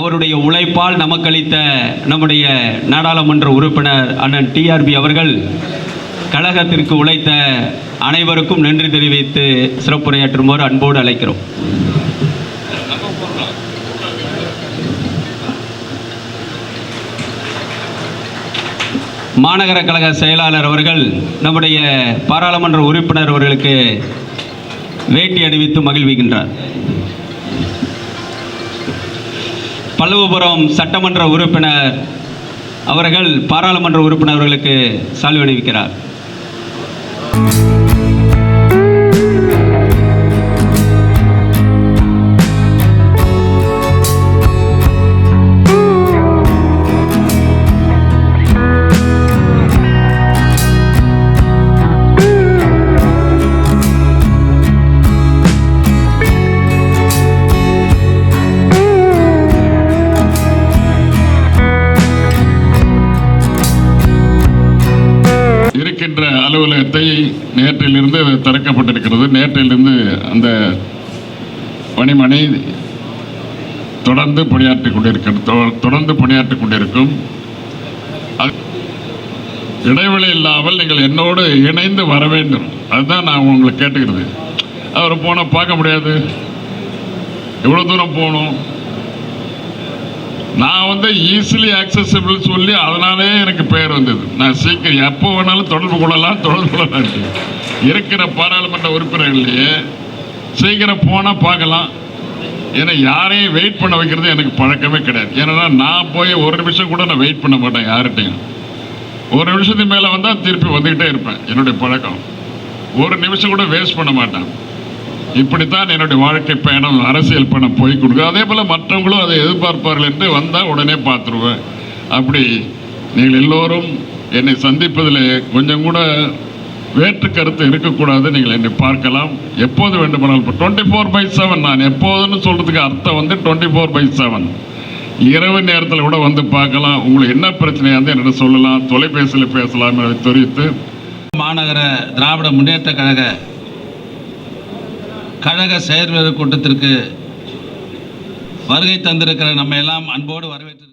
அவருடைய உழைப்பால் நமக்களித்த நம்முடைய நாடாளுமன்ற உறுப்பினர் அண்ணன் டிஆர்பி அவர்கள் கழகத்திற்கு உழைத்த அனைவருக்கும் நன்றி தெரிவித்து சிறப்புரையாற்றுமாறு அன்போடு அழைக்கிறோம். மாநகர கழக செயலாளர் அவர்கள் நம்முடைய பாராளுமன்ற உறுப்பினர் அவர்களுக்கு வேட்டி அணிவித்து மகிழ்விக்கின்றார். பல்லவபுரம் சட்டமன்ற உறுப்பினர் அவர்கள் பாராளுமன்ற உறுப்பினர் அவர்களுக்கு சால்வை அணிவிக்கிறார். இருக்கின்ற அலுவலகத்தை நேற்றிலிருந்து திறக்கப்பட்டிருக்கிறது. நேற்றிலிருந்து அந்த பணிமனை தொடர்ந்து பணியாற்றிக் கொண்டிருக்கும். இடைவெளி இல்லாமல் நீங்கள் என்னோடு இணைந்து வர வேண்டும். அதுதான் நான் உங்களை கேட்டுக்கிறது. அவர் போனால் பார்க்க முடியாது, எவ்வளோ தூரம் போகணும். நான் ஈஸிலி ஆக்சசிபிள் சொல்லி அதனாலே எனக்கு பெயர் வந்தது. நான் சீக்கிரம் எப்போ வேணாலும் தொடர்பு கொள்ளலாம். இருக்கிற பாராளுமன்ற உறுப்பினர்களையே சீக்கிரம் போனால் பார்க்கலாம். ஏன்னா யாரையும் வெயிட் பண்ண வைக்கிறது எனக்கு பழக்கமே கிடையாது. ஏன்னா நான் போய் ஒரு நிமிஷம் கூட நான் வெயிட் பண்ண மாட்டேன் யார்கிட்டையும். ஒரு நிமிஷத்துக்கு மேலே வந்தால் திருப்பி வந்துக்கிட்டே இருப்பேன். என்னுடைய பழக்கம். ஒரு நிமிஷம் கூட வேஸ்ட் பண்ண மாட்டேன். இப்படித்தான் என்னுடைய வாழ்க்கை பயணம், அரசியல் பயணம் போய் கொடுக்கும். அதே போல் மற்றவங்களும் அதை எதிர்பார்ப்பார்கள் என்று வந்தால் உடனே பார்த்துருவேன். அப்படி நீங்கள் எல்லோரும் என்னை சந்திப்பதில் கொஞ்சம் கூட வேற்று கருத்து இருக்கக்கூடாது. நீங்கள் என்னை பார்க்கலாம் எப்போது வேண்டுமானால். 24/7 நான் எப்போதுன்னு சொல்கிறதுக்கு அர்த்தம் 24/7. இரவு நேரத்தில் கூட வந்து பார்க்கலாம். உங்களுக்கு என்ன பிரச்சனையாக இருந்தால் என்னிட சொல்லலாம், தொலைபேசியில் பேசலாம் என்பதை தெரிவித்து மாநகர திராவிட முன்னேற்ற கழக செயற்குழு கூட்டத்திற்கு வருகை தந்திருக்கிற நம்ம எல்லாம் அன்போடு வரவேற்று